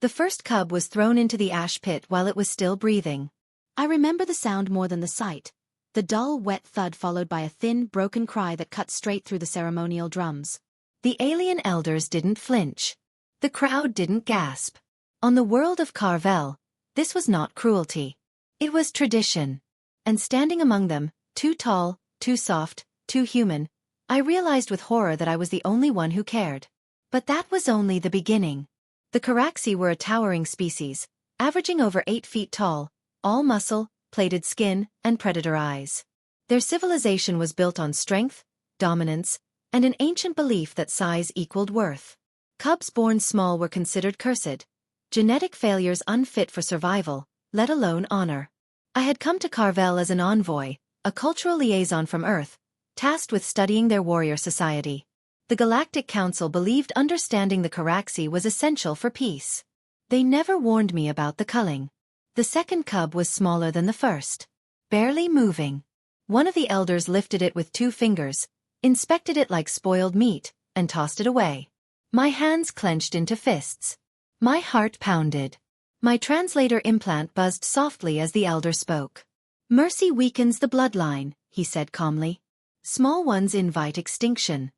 The first cub was thrown into the ash pit while it was still breathing. I remember the sound more than the sight. The dull, wet thud followed by a thin, broken cry that cut straight through the ceremonial drums. The alien elders didn't flinch. The crowd didn't gasp. On the world of Khar-Vel, this was not cruelty. It was tradition. And standing among them, too tall, too soft, too human, I realized with horror that I was the only one who cared. But that was only the beginning. The Khar-Vel were a towering species, averaging over 8 feet tall, all muscle, plated skin, and predator eyes. Their civilization was built on strength, dominance, and an ancient belief that size equaled worth. Cubs born small were considered cursed, genetic failures unfit for survival, let alone honor. I had come to Khar-Vel as an envoy, a cultural liaison from Earth, tasked with studying their warrior society. The Galactic Council believed understanding the Khar-Vel was essential for peace. They never warned me about the culling. The second cub was smaller than the first. Barely moving. One of the elders lifted it with 2 fingers, inspected it like spoiled meat, and tossed it away. My hands clenched into fists. My heart pounded. My translator implant buzzed softly as the elder spoke. Mercy weakens the bloodline, he said calmly. Small ones invite extinction.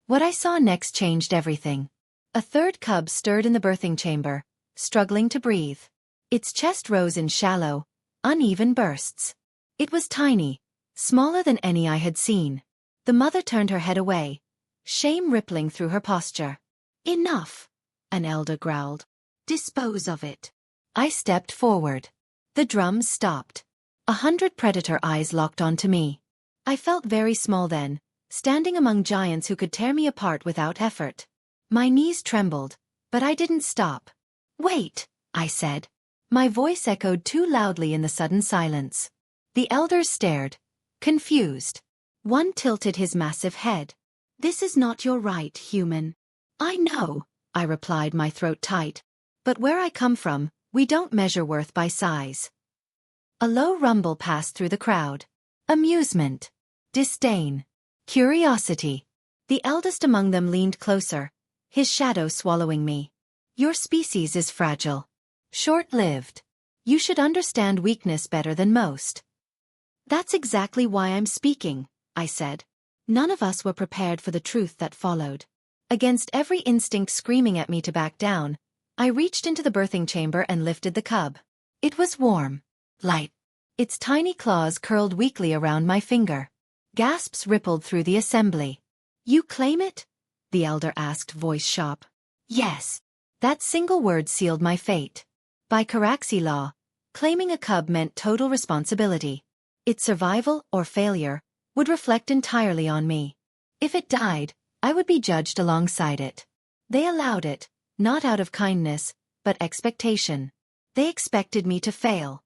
What I saw next changed everything. A third cub stirred in the birthing chamber, struggling to breathe. Its chest rose in shallow, uneven bursts. It was tiny, smaller than any I had seen. The mother turned her head away, shame rippling through her posture. Enough, an elder growled. Dispose of it. I stepped forward. The drums stopped. 100 predator eyes locked onto me. I felt very small then, standing among giants who could tear me apart without effort. My knees trembled, but I didn't stop. Wait, I said. My voice echoed too loudly in the sudden silence. The elders stared, confused. One tilted his massive head. This is not your right, human. I know, I replied, my throat tight. But where I come from, we don't measure worth by size. A low rumble passed through the crowd. Amusement. Disdain. Curiosity. The eldest among them leaned closer, his shadow swallowing me. Your species is fragile. Short-lived. You should understand weakness better than most. That's exactly why I'm speaking, I said. None of us were prepared for the truth that followed. Against every instinct screaming at me to back down, I reached into the birthing chamber and lifted the cub. It was warm. Light. Its tiny claws curled weakly around my finger. Gasps rippled through the assembly. You claim it? The elder asked, voice sharp. Yes. That single word sealed my fate. By Khar-Vel law, claiming a cub meant total responsibility. Its survival, or failure, would reflect entirely on me. If it died, I would be judged alongside it. They allowed it, not out of kindness, but expectation. They expected me to fail.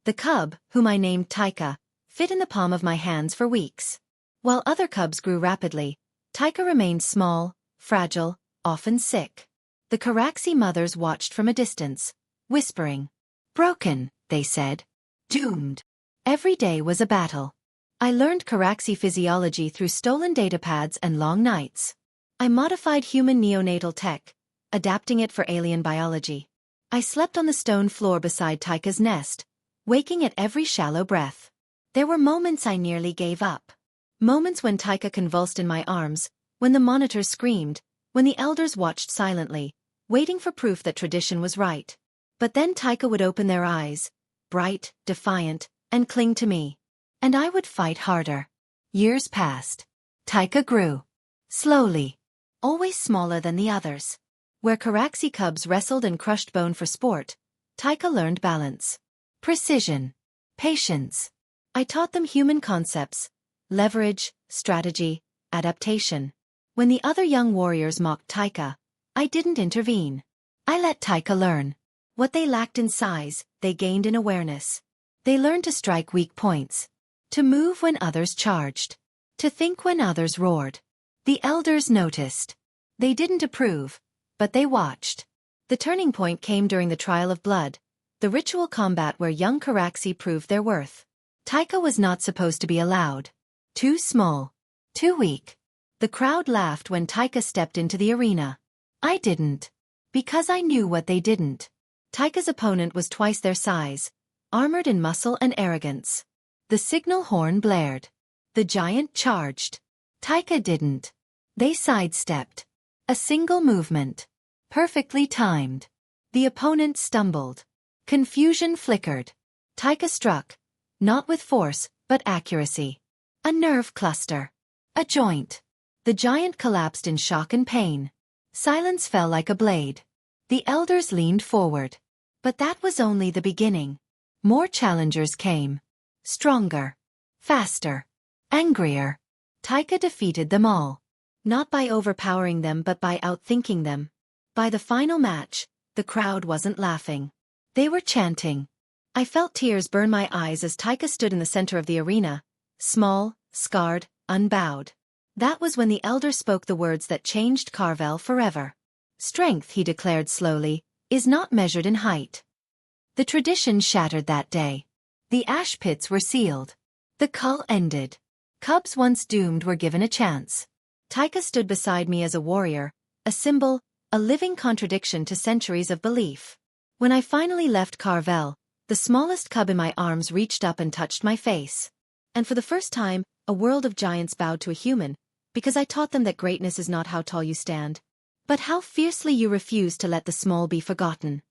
The cub, whom I named Taika, fit in the palm of my hands for weeks. While other cubs grew rapidly, Taika remained small, fragile, often sick. The Khar-Vel mothers watched from a distance, whispering. Broken, they said. Doomed. Every day was a battle. I learned Khar-Vel physiology through stolen datapads and long nights. I modified human neonatal tech, adapting it for alien biology. I slept on the stone floor beside Taika's nest, waking at every shallow breath. There were moments I nearly gave up. Moments when Taika convulsed in my arms, when the monitors screamed, when the elders watched silently, waiting for proof that tradition was right. But then Taika would open their eyes, bright, defiant, and cling to me. And I would fight harder. Years passed. Taika grew. Slowly. Always smaller than the others. Where Khar-Vel cubs wrestled and crushed bone for sport, Taika learned balance. Precision. Patience. I taught them human concepts. Leverage, strategy, adaptation. When the other young warriors mocked Taika, I didn't intervene. I let Taika learn. What they lacked in size, they gained in awareness. They learned to strike weak points. To move when others charged. To think when others roared. The elders noticed. They didn't approve, but they watched. The turning point came during the Trial of Blood, the ritual combat where young Khar-Vel proved their worth. Taika was not supposed to be allowed. Too small. Too weak. The crowd laughed when Taika stepped into the arena. I didn't. Because I knew what they didn't. Taika's opponent was twice their size, armored in muscle and arrogance. The signal horn blared. The giant charged. Taika didn't. They sidestepped. A single movement. Perfectly timed. The opponent stumbled. Confusion flickered. Taika struck. Not with force, but accuracy. A nerve cluster. A joint. The giant collapsed in shock and pain. Silence fell like a blade. The elders leaned forward. But that was only the beginning. More challengers came. Stronger. Faster. Angrier. Taika defeated them all. Not by overpowering them but by outthinking them. By the final match, the crowd wasn't laughing. They were chanting. I felt tears burn my eyes as Taika stood in the center of the arena, small, scarred, unbowed. That was when the elder spoke the words that changed Khar-Vel forever. Strength, he declared slowly, is not measured in height. The tradition shattered that day. The ash pits were sealed. The cull ended. Cubs once doomed were given a chance. Taika stood beside me as a warrior, a symbol, a living contradiction to centuries of belief. When I finally left Khar-Vel, the smallest cub in my arms reached up and touched my face. And for the first time, a world of giants bowed to a human, because I taught them that greatness is not how tall you stand, but how fiercely you refuse to let the small be forgotten.